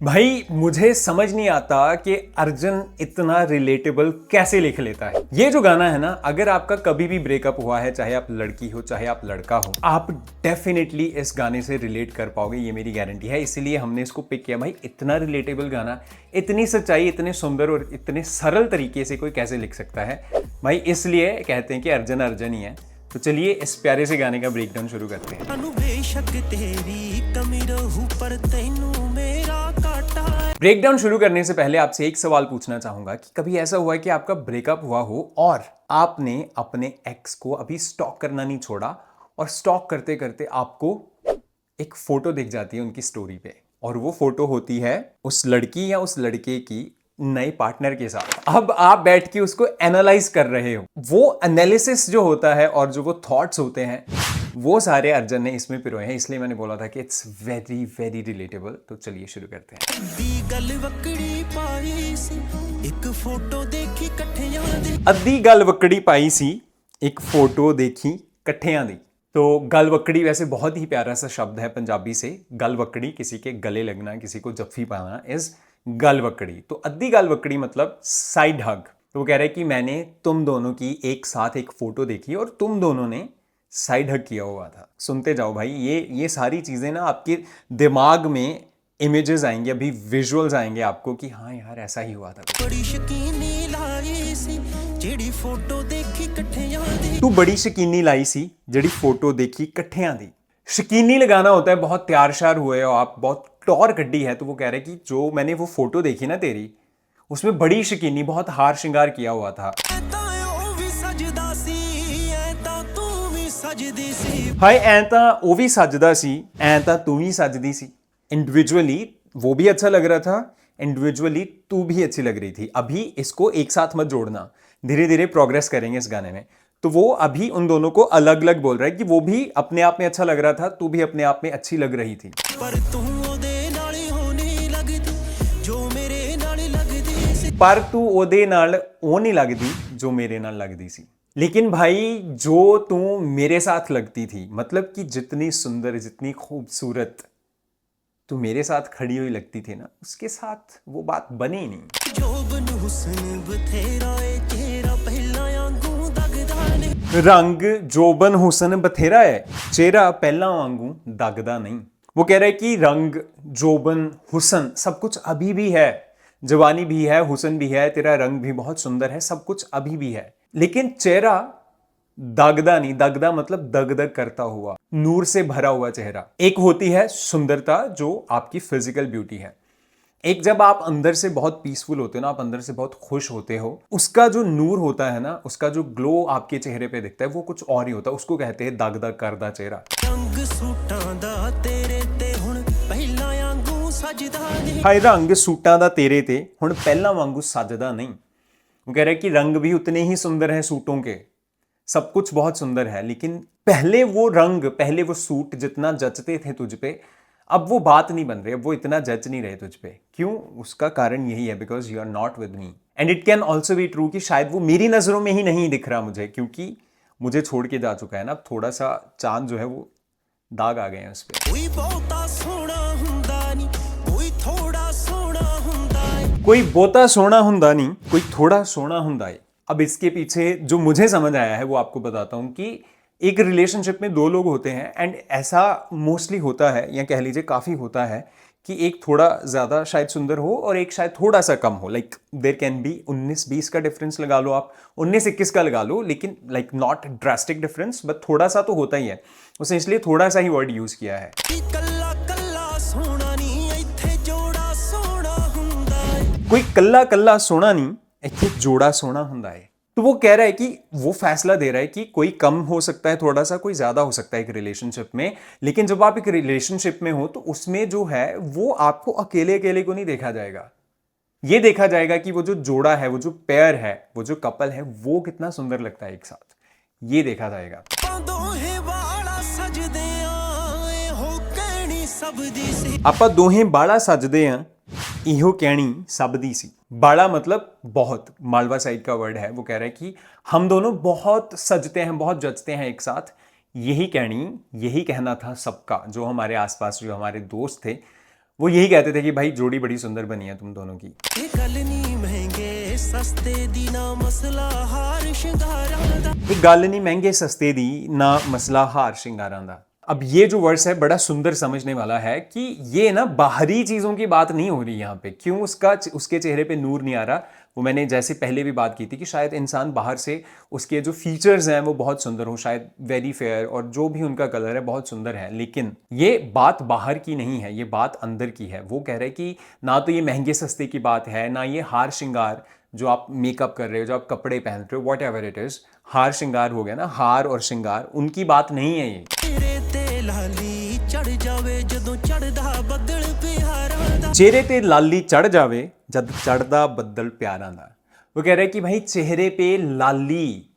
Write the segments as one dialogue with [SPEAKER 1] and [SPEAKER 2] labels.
[SPEAKER 1] भाई मुझे समझ नहीं आता कि अर्जुन इतना रिलेटेबल कैसे लिख लेता है। ये जो गाना है ना, अगर आपका कभी भी ब्रेकअप हुआ है, चाहे आप लड़की हो चाहे आप लड़का हो, आप डेफिनेटली इस गाने से रिलेट कर पाओगे, ये मेरी गारंटी है। इसीलिए हमने इसको पिक किया। भाई इतना रिलेटेबल गाना, इतनी सच्चाई, इतने सुंदर और इतने सरल तरीके से कोई कैसे लिख सकता है। भाई इसलिए कहते हैं कि अर्जुन अर्जुन ही है। तो चलिए इस प्यारे से गाने का ब्रेकडाउन शुरू करते हैं। ब्रेकडाउन शुरू करने से पहले आपसे एक सवाल पूछना चाहूंगा कि कभी ऐसा हुआ है कि आपका ब्रेकअप हुआ हो और आपने अपने एक्स को अभी स्टॉक करना नहीं छोड़ा और स्टॉक करते करते आपको एक फोटो दिख जाती है उनकी स्टोरी पे, और वो फोटो होती है उस लड़की या उस लड़के की नए पार्टनर के साथ। अब आप बैठ के उसको एनालाइज कर रहे हो। वो एनालिसिस जो होता है और जो वो थॉट्स होते हैं, वो सारे अर्जुन ने इसमें पिरोए हैं। इसलिए मैंने बोला था कि इट्स वेरी वेरी रिलेटेबल। तो चलिए शुरू करते हैं। अद्धी गल वकड़ी पाई सी, एक फोटो देखी कट्ठियां दी। तो गल वकड़ी वैसे बहुत ही प्यारा सा शब्द है पंजाबी से। गल वकड़ी, किसी के गले लगना, किसी को जफ्फी पाना, इज गल वकड़ी। तो अद्धी गल वकड़ी मतलब साइड हग। तो वो कह रहे हैं कि मैंने तुम दोनों की एक साथ एक फोटो देखी और तुम दोनों ने साइड हग किया हुआ था। सुनते जाओ भाई, ये सारी चीजें ना आपके दिमाग में इमेजेस आएंगे, अभी विजुअल्स आएंगे आपको कि हाँ यार ऐसा ही हुआ था। तू बड़ी शकीनी लाई सी जेड़ी फोटो देखी कट्ठियां दी। शकीनी लगाना होता है बहुत तैयार शार हुए हो आप, बहुत टौर कड्डी है। तो वो कह रहे कि जो मैंने वो फोटो देखी ना तेरी, उसमें बड़ी शकीनी, बहुत हार श्रृंगार किया हुआ था। हाय ऐ तां ओ भी सजदा सी, ऐ तां तू भी सजदी सी। इंडिविजुअली वो भी अच्छा लग रहा था, इंडिविजुअली तू भी अच्छी लग रही थी। अभी इसको एक साथ मत जोड़ना, धीरे धीरे प्रोग्रेस करेंगे इस गाने में। तो वो अभी उन दोनों को अलग अलग बोल रहा है कि वो भी अपने आप में अच्छा लग रहा था, तू भी अपने आप में अच्छी लग रही थी। पर तू ओदे नाल ओ नहीं लगदी जो मेरे नाल लगदी सी। लेकिन भाई जो तू मेरे साथ लगती थी, मतलब कि जितनी सुंदर, जितनी खूबसूरत तू मेरे साथ खड़ी हुई लगती थी ना, उसके साथ वो बात बनी नहीं। रंग जोबन हुसन बथेरा है, चेहरा पहला वांगू दगदा नहीं। वो कह रहा है कि रंग जोबन हुसन सब कुछ अभी भी है, जवानी भी है, हुसन भी है, तेरा रंग भी बहुत सुंदर है, सब कुछ अभी भी है, लेकिन चेहरा दागदा नहीं। दागदा मतलब दगदग करता हुआ, नूर से भरा हुआ चेहरा। एक होती है सुंदरता जो आपकी फिजिकल ब्यूटी है, एक जब आप अंदर से बहुत पीसफुल होते हो ना, आप अंदर से बहुत खुश होते हो, उसका जो नूर होता है ना, उसका जो ग्लो आपके चेहरे पे दिखता है, वो कुछ और ही होता है। उसको कहते हैं दगदग करदा चेहरा। हाय रंग सूटां दा तेरे ते हुण पहला वांगू सजदा नहीं। वो कह रहा है कि रंग भी उतने ही सुंदर हैं सूटों के, सब कुछ बहुत सुंदर है, लेकिन पहले वो रंग, पहले वो सूट जितना जचते थे तुझ पे, अब वो बात नहीं बन रही, अब वो इतना जच नहीं रहे तुझ पे। क्यों? उसका कारण यही है, because you are not with me. And it can also be true कि शायद वो मेरी नजरों में ही नहीं दिख रहा मुझे, क्योंकि मुझे छोड़ के जा चुका है ना। थोड़ा सा चांद जो है वो दाग आ गए हैं उस पर। कोई बहुता सोना हुंदा नहीं, कोई थोड़ा सोना हुंदा है। अब इसके पीछे जो मुझे समझ आया है वो आपको बताता हूं कि एक रिलेशनशिप में दो लोग होते हैं, एंड ऐसा मोस्टली होता है, या कह लीजिए काफी होता है, कि एक थोड़ा ज्यादा शायद सुंदर हो और एक शायद थोड़ा सा कम हो। लाइक देयर कैन बी 19-20 का डिफरेंस लगा लो आप, 19-21 का लगा लो, लेकिन like not drastic difference, but थोड़ा सा तो होता ही है। उसने इसलिए थोड़ा सा ही वर्ड यूज किया है। कोई कल्ला कल्ला सोना नहीं, इत्थे जोड़ा सोना हुंदा है। तो वो कह रहा है कि वो फैसला दे रहा है कि कोई कम हो सकता है थोड़ा सा, कोई ज्यादा हो सकता है एक रिलेशनशिप में, लेकिन जब आप एक रिलेशनशिप में हो तो उसमें जो है वो आपको अकेले अकेले को नहीं देखा जाएगा। ये देखा जाएगा कि वो जो जोड़ा है, वो जो पेयर है, वो जो कपल है, वो कितना सुंदर लगता है एक साथ, ये देखा जाएगा। आपा दोहें बाड़ा सजदे हैं, इहो कहनी सब दी सी। बाड़ा मतलब बहुत, मालवा साइड का वर्ड है। वो कह रहा है कि हम दोनों बहुत सजते हैं, बहुत जचते हैं एक साथ, यही कहनी, यही कहना था सबका, जो हमारे आसपास जो हमारे दोस्त थे वो यही कहते थे कि भाई जोड़ी बड़ी सुंदर बनी है तुम दोनों की। एक गल नहीं महंगे सस्ते दी ना मसला हार श्रृंगारां दा। अब ये जो वर्स है बड़ा सुंदर समझने वाला है कि ये ना बाहरी चीजों की बात नहीं हो रही यहाँ पे। क्यों उसके चेहरे पे नूर नहीं आ रहा? वो मैंने जैसे पहले भी बात की थी कि शायद इंसान बाहर से उसके जो फीचर्स हैं वो बहुत सुंदर हो, शायद वेरी फेयर और जो भी उनका कलर है बहुत सुंदर है, लेकिन ये बात बाहर की नहीं है, ये बात अंदर की है। वो कह रहे हैं कि ना तो ये महंगे सस्ते की बात है, ना ये हार श्रृंगार जो आप मेकअप कर रहे हो, जो आप कपड़े पहन रहे हो, वॉट एवर इट इज, हार श्रृंगार हो गया ना, हार और श्रृंगार, उनकी बात नहीं है ये। चेहरे ते लाली चढ़ जावे जद चढ़दा बदल प्यारा दा। वो कह रहे हैं कि भाई चेहरे पे लाली,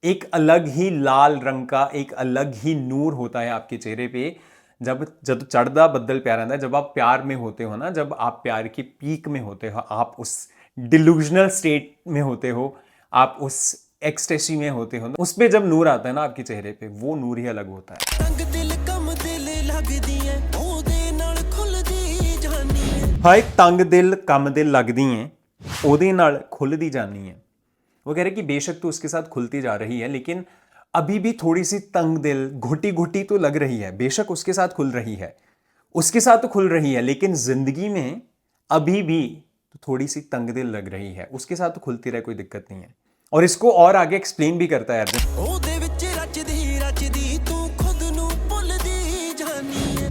[SPEAKER 1] एक अलग ही लाल रंग का एक अलग ही नूर होता है आपके चेहरे पे जब जब चढ़दा बदल प्यारा दा। जब आप प्यार में होते हो ना, जब आप प्यार की पीक में होते हो, आप उस डिल्यूजनल स्टेट में होते हो, आप उस एक्सटेसी में होते हो, उस पे जब नूर आता है ना आपके चेहरे पे, वो नूर ही अलग होता है। हाय तंग दिल कम दिल लगदी है ओदे नाल खुलदी जानी है। वो कह रहे कि बेशक तो उसके साथ खुलती जा रही है, लेकिन अभी भी थोड़ी सी तंग दिल, घुटी घुटी तो लग रही है। बेशक उसके साथ खुल रही है, उसके साथ तो खुल रही है, लेकिन जिंदगी में अभी भी तो थोड़ी सी तंग दिल लग रही है। उसके साथ तो खुलती रहे, कोई दिक्कत नहीं है। और इसको और आगे एक्सप्लेन भी करता है अर्जुन।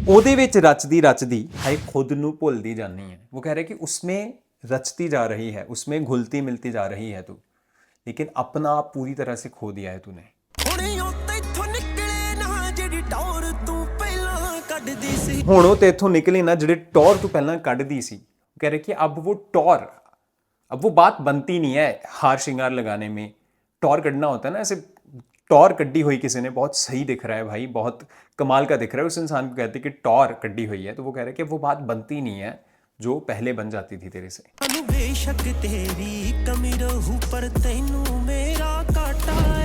[SPEAKER 1] ओदे विच रचदी हाय खुद नू भुलदी जानी है। वो कह रहे कि उसमें रचती जा रही है, उसमें घुलती मिलती जा रही है तू, लेकिन अपना आप पूरी तरह से खो दिया है तूने। हुणों ते इथों निकले ना जिहड़े टौर तू पहला कढ़दी सी। कह रहे कि अब वो टौर, अब वो बात बनती नहीं है। हार श्रृंगार लगाने में टौर कढ़ना होता है ना, ऐसे टौर कड्डी हुई किसी ने, बहुत सही दिख रहा है भाई, बहुत कमाल का दिख रहा है, उस इंसान को कहते कि टौर कड्डी हुई है। तो वो कह रहे कि वो बात बनती नहीं है जो पहले बन जाती थी तेरे से।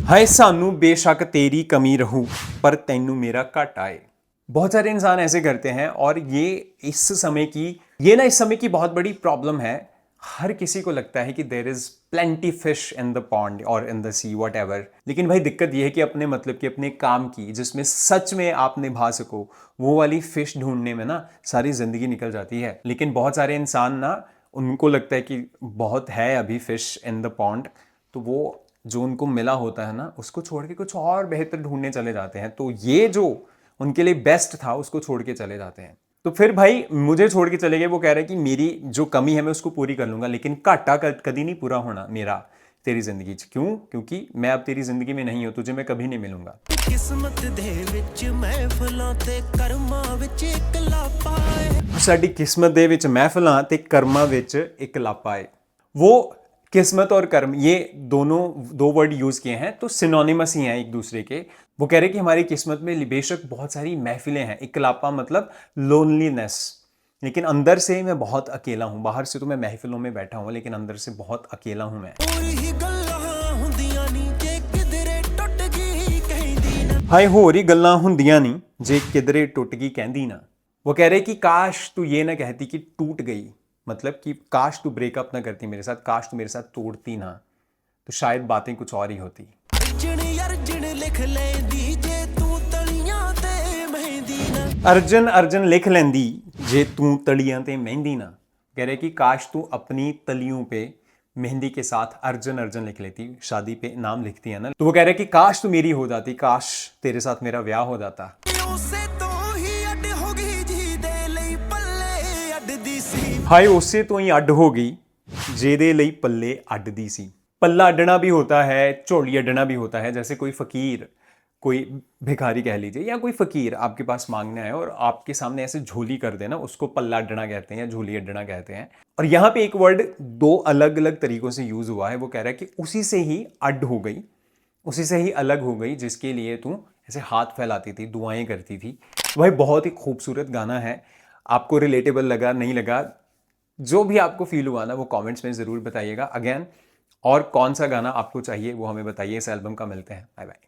[SPEAKER 1] हाय सानू बेशक तेरी कमी रहू पर तैनू मेरा घाटा आए। बहुत सारे इंसान ऐसे करते हैं और ये इस समय की बहुत बड़ी प्रॉब्लम है। हर किसी को लगता है कि there is plenty fish in the pond और in the sea whatever, लेकिन भाई दिक्कत यह है कि अपने मतलब कि अपने काम की, जिसमें सच में आप निभा सको, वो वाली फिश ढूंढने में ना सारी जिंदगी निकल जाती है। लेकिन बहुत सारे इंसान ना, उनको लगता है कि बहुत है अभी फिश इन द पॉन्ड, तो वो जो उनको मिला होता है ना उसको छोड़ के कुछ और बेहतर ढूंढने चले जाते हैं। तो ये जो उनके लिए बेस्ट था उसको छोड़ के चले जाते हैं। तो फिर भाई मुझे छोड़ के चले गए। वो कह रहे हैं कि मेरी जो कमी है मैं उसको पूरी कर लूंगा, लेकिन घाटा कभी नहीं पूरा होना मेरा तेरी जिंदगी च। क्यों? क्योंकि मैं अब तेरी जिंदगी में नहीं हूं, तुझे मैं कभी नहीं मिलूंगा। साडी किस्मत दे विच महफिलां ते कर्मां विच इकलापा है। वो किस्मत और कर्म, ये दो वर्ड यूज किए हैं तो सिनोनिमस ही हैं एक दूसरे के। वो कह रहे कि हमारी किस्मत में बेशक बहुत सारी महफिलें हैं, इकलापा मतलब लोनलीनेस, लेकिन अंदर से मैं बहुत अकेला हूं। बाहर से तो मैं महफिलों में बैठा हूं, लेकिन अंदर से बहुत अकेला हूं मैं। हाय होर ही गल्लां हुंदियां नी जे किधरे टुट गई कहंदी ना। वो कह रहे कि काश तू ये ना कहती कि टूट गई, मतलब कि काश तू ब्रेकअप ना करती मेरे साथ, काश तू मेरे साथ तोड़ती ना, तो शायद बातें कुछ और ही होती। अर्जन अर्जन लिख लेंदी जे तू तलियां ते मेहंदी ना। कह रहे कि काश तू अपनी तलियों पे मेहंदी के साथ अर्जन अर्जन लिख लेती, शादी पे नाम लिखती है ना। तो वो कह रहे कि काश तू मेरी हो जाती, काश तेरे साथ मेरा ब्याह हो जाता। हाय उससे तो ही अड हो गई जेदे लई पल्ले अड्डदी सी। पल्ला अड्डना भी होता है, झोली अड्डना भी होता है। जैसे कोई फकीर, कोई भिखारी कह लीजिए, या कोई फकीर आपके पास मांगने आए और आपके सामने ऐसे झोली कर देना, उसको पल्ला अड्डना कहते हैं या झोली अड्डना कहते हैं। और यहाँ पे एक वर्ड दो अलग अलग तरीकों से यूज हुआ है। वो कह रहा है कि उसी से ही अड हो गई, उसी से ही अलग हो गई जिसके लिए तू ऐसे हाथ फैलाती थी, दुआएं करती थी। भाई बहुत ही खूबसूरत गाना है। आपको रिलेटेबल लगा, नहीं लगा, जो भी आपको फील हुआ ना वो कमेंट्स में ज़रूर बताइएगा। अगेन और कौन सा गाना आपको चाहिए वो हमें बताइए। इस एल्बम का मिलते हैं, बाय बाय।